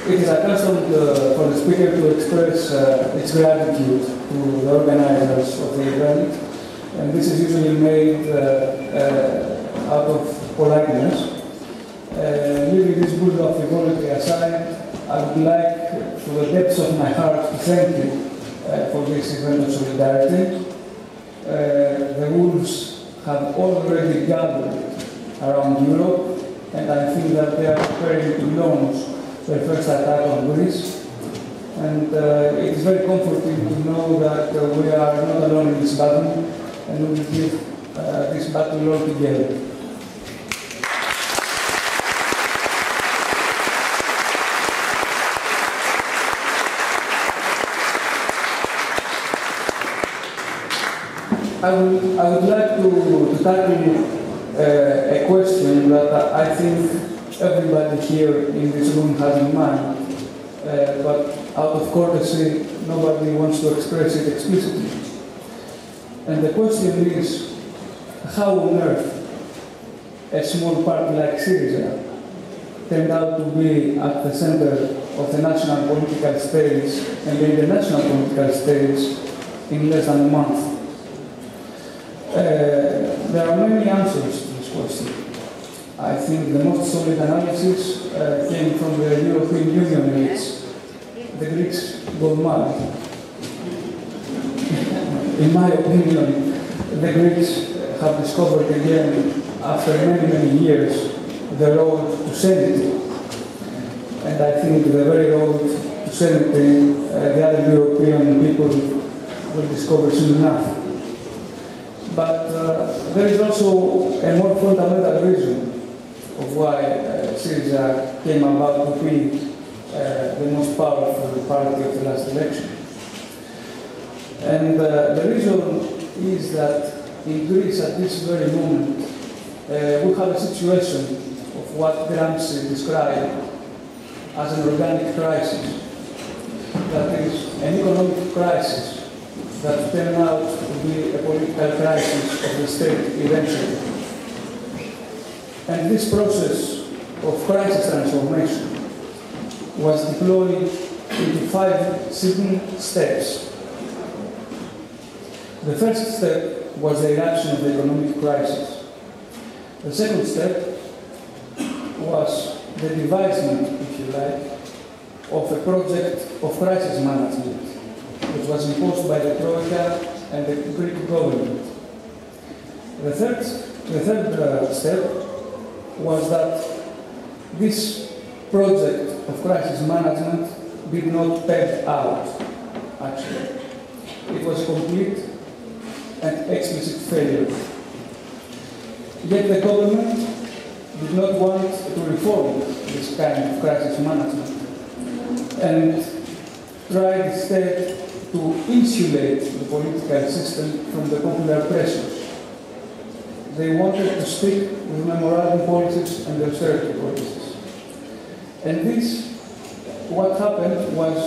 It is accustomed for the speaker to express its gratitude to the organizers of the event, and this is usually made out of politeness. Leaving this build of equality aside, I would like, from the depths of my heart, to thank you for this event of solidarity. The wolves have already gathered around Europe, and I feel that they are preparing to launch their first attack on Greece. And it is very comforting to know that we are not alone in this battle, and we will give this battle all together. I would like to tackle a question that I think everybody here in this room has in mind, but out of courtesy, nobody wants to express it explicitly. And the question is, how on earth a small party like Syriza turned out to be at the center of the national political stage and the international political stage in less than a month? There are many answers to this question. I think the most solid analysis came from the European Union elites. The Greeks go mad. In my opinion, the Greeks have discovered again, after many, many years, the road to sanity. And I think the very road to sanity the other European people will discover soon enough. But there is also a more fundamental reason of why Syriza came about to be the most powerful party of the last election. And the reason is that in Greece at this very moment we have a situation of what Gramsci described as an organic crisis. That is an economic crisis that turned out to be a political crisis of the state eventually. And this process of crisis transformation was deployed into 5 simple steps. The first step was the eruption of the economic crisis. The second step was the devisement, if you like, of a project of crisis management, which was imposed by the Troika and the Greek government. The third step was that this project of crisis management did not pan out, actually. It was a complete and explicit failure. Yet the government did not want to reform this kind of crisis management and tried instead to insulate the political system from the popular pressures. They wanted to stick with memorandum policies and austerity policies. And this, what happened was,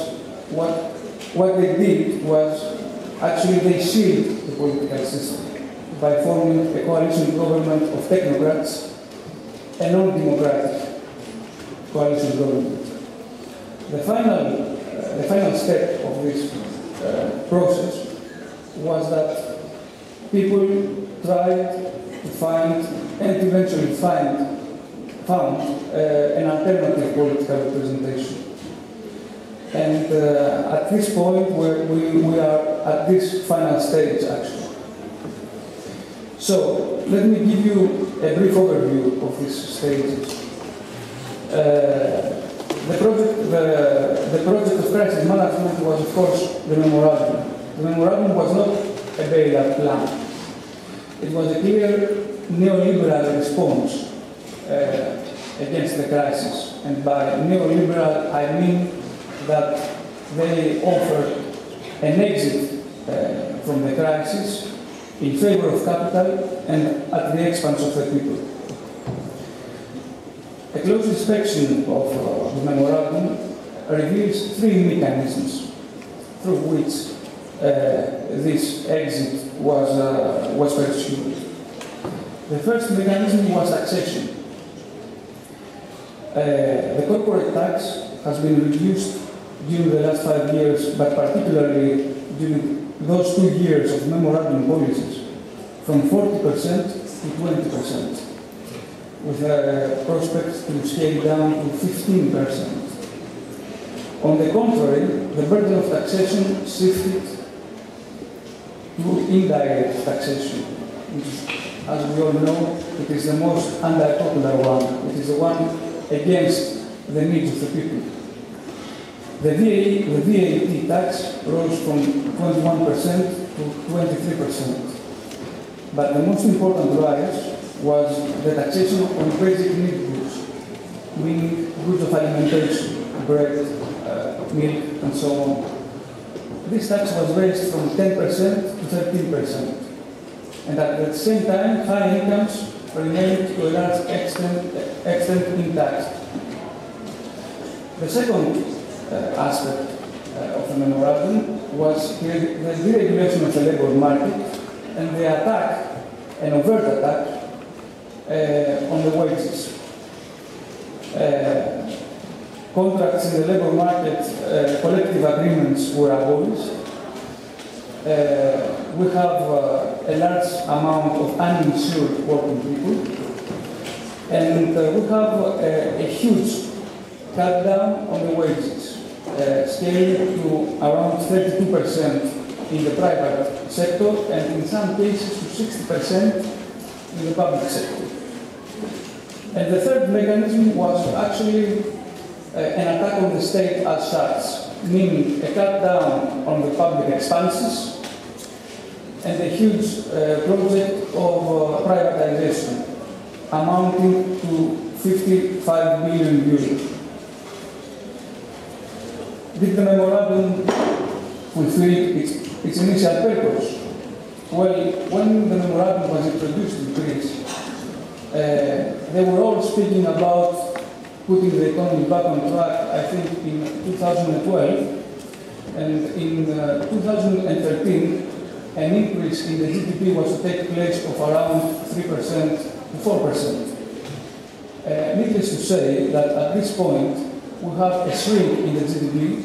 what they did was, actually they sealed the political system by forming a coalition government of technocrats, a non-democratic coalition government. The final step of this process was that people tried to find and eventually found an alternative political representation. And at this point, we are at this final stage, actually. So, let me give you a brief overview of these stages. The project of crisis management was, of course, the memorandum. The memorandum was not a bailout plan. It was a clear neoliberal response against the crisis. And by neoliberal, I mean that they offered an exit from the crisis in favor of capital and at the expense of the people. A close inspection of the memorandum reveals 3 mechanisms through which this exit was pursued. The first mechanism was taxation. The corporate tax has been reduced during the last 5 years, but particularly during those 2 years of memorandum policies, from 40% to 20%, with a prospect to scale down to 15%. On the contrary, the burden of taxation shifted to indirect taxation, which, as we all know, it is the most anti-popular one. It is the one against the needs of the people. The VAT tax rose from 21% to 23%. But the most important rise was the taxation on basic need goods, meaning goods of alimentation, bread, milk, and so on. This tax was raised from 10% to 13%. And at the same time, high incomes remained to a large extent intact. The second aspect of the memorandum was the deregulation of the labour market and the attack, an overt attack, on the wages. Contracts in the labour market, collective agreements were abolished. We have a large amount of uninsured working people, and we have a huge cut down on the wages, scaling to around 32% in the private sector, and in some cases to 60% in the public sector. And the third mechanism was actually an attack on the state as such, meaning a cut down on the public expenses and a huge project of privatization amounting to 55 billion euros. Did the memorandum fulfill its initial purpose? Well, when the memorandum was introduced in Greece, they were all speaking about putting the economy back on track, I think, in 2012. And in 2013, an increase in the GDP was to take place of around 3% to 4%. Needless to say that at this point, we have a shrink in the GDP,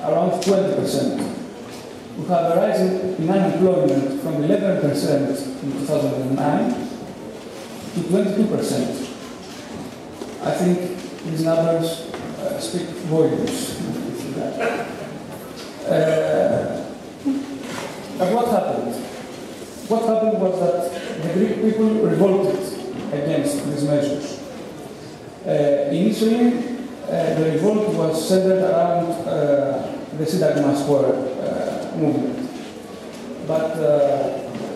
around 20%. We have a rise in unemployment from 11% in 2009 to 22%. I think these numbers speak volumes. And what happened? What happened was that the Greek people revolted against these measures. Initially, the revolt was centered around the Syntagma Square movement. But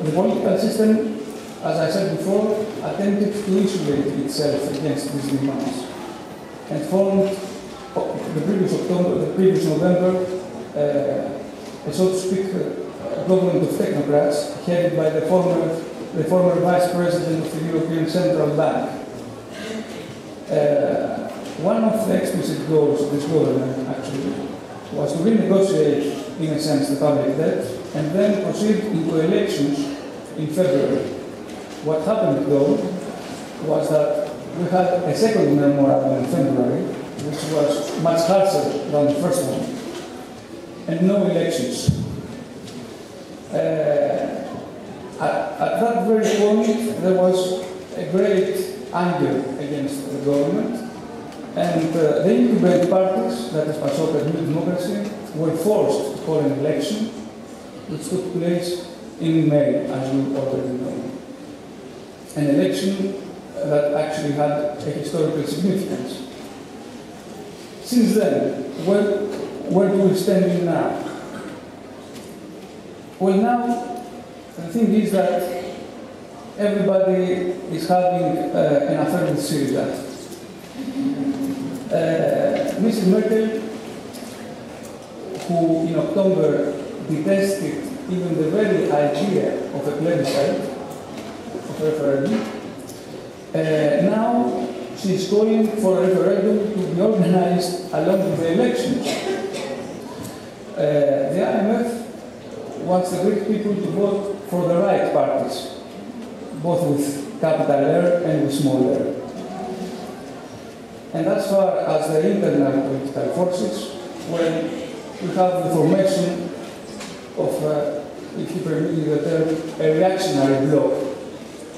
the political system, as I said before, attempted to insulate itself against these demands and formed the previous November, a so to speak, government of technocrats headed by the former vice president of the European Central Bank. One of the explicit goals of this government, actually, was to renegotiate, in a sense, the public debt and then proceed into elections in February. What happened, though, was that we had a second memorandum in February, which was much harsher than the first one, and no elections. At that very point, there was a great anger against the government, and the incumbent parties, that is PASOK and New Democracy, were forced to call an election, which took place in May, as you already know. An election that actually had a historical significance. Since then, where do we stand now? Well, now, the thing is that everybody is having an affair with Syriza. Mrs. Merkel, who in October detested even the very idea of a plebiscite, of referendum, now she is calling for a referendum to be organized along with the elections. The IMF wants the Greek people to vote for the right parties, both with capital R and with small r. And as far as the internal political forces, well, we have the formation of, if you permit me the term, a reactionary bloc.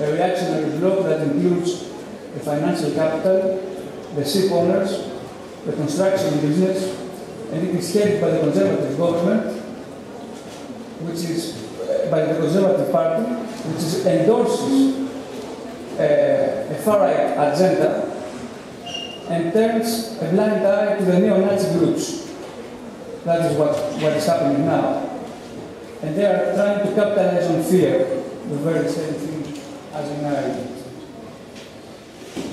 A reactionary bloc that includes the financial capital, the ship owners, the construction business, and it is headed by the Conservative government, which is by the Conservative Party, which endorses a far-right agenda and turns a blind eye to the neo-Nazi groups. That is what is happening now. And they are trying to capitalize on fear, the very same thing as in Ireland.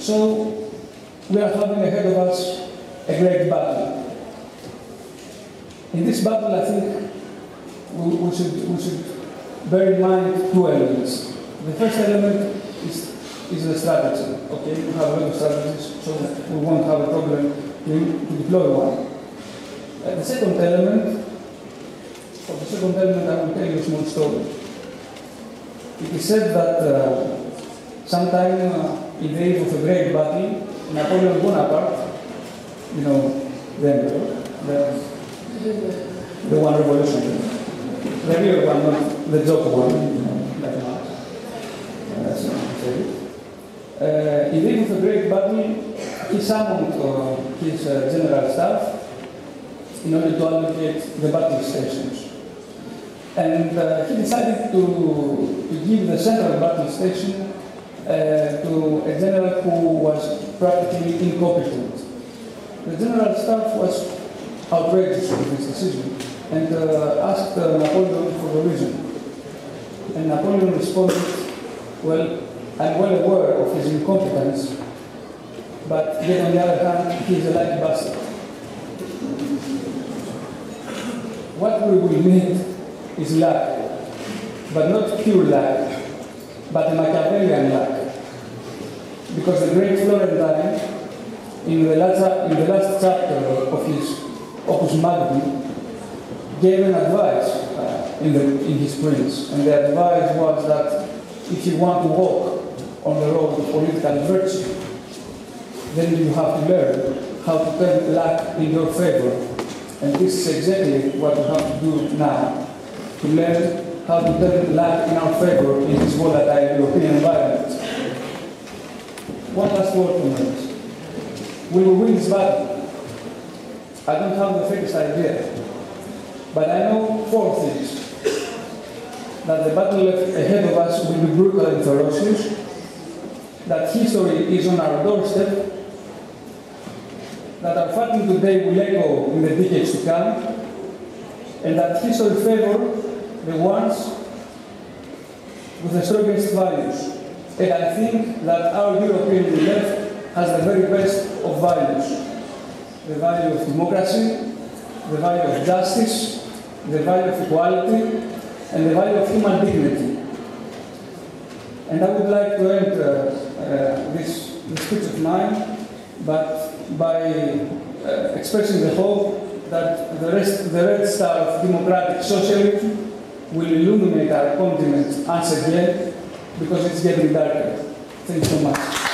So, we are having ahead of us a great battle. In this battle, I think we should bear in mind two elements. The first element is the strategy. Okay, we have a lot of strategies, so we won't have a problem to deploy one. The second element, I will tell you a small story. It is said that sometime in the eve of a great battle, Napoleon Bonaparte, you know, the emperor, the one revolutionary, the real one, not the joke one, you know, like Marx. In the eve of a great battle, he summoned his general staff in order to allocate the battle stations. And he decided to give the central battle station to a general who was practically incompetent. The general staff was outrageous with this decision and asked Napoleon for the reason. And Napoleon responded, well, I'm well aware of his incompetence, but yet on the other hand, he is a lucky bastard. What we will need is luck, but not pure luck, but a Machiavellian luck. Because the great Florentine, in the last chapter of his Opus Magnum, gave an advice in his Prince, and the advice was that if you want to walk on the road of political virtue, then you have to learn how to turn luck in your favor. And this is exactly what we have to do now, to learn how to turn luck in our favor in this volatile European environment. One last word to make. We will win this battle. I don't have the faintest idea, but I know four things. That the battle left ahead of us will be brutal and ferocious, that history is on our doorstep, that our fighting today will echo in the decades to come, and that history favors the ones with the strongest values. And I think that our European left has the very best of values. The value of democracy, the value of justice, the value of equality, and the value of human dignity. And I would like to end this speech of mine by expressing the hope that the red star of democratic socialism will illuminate our continent once again, because it's getting darker. Thank you so much.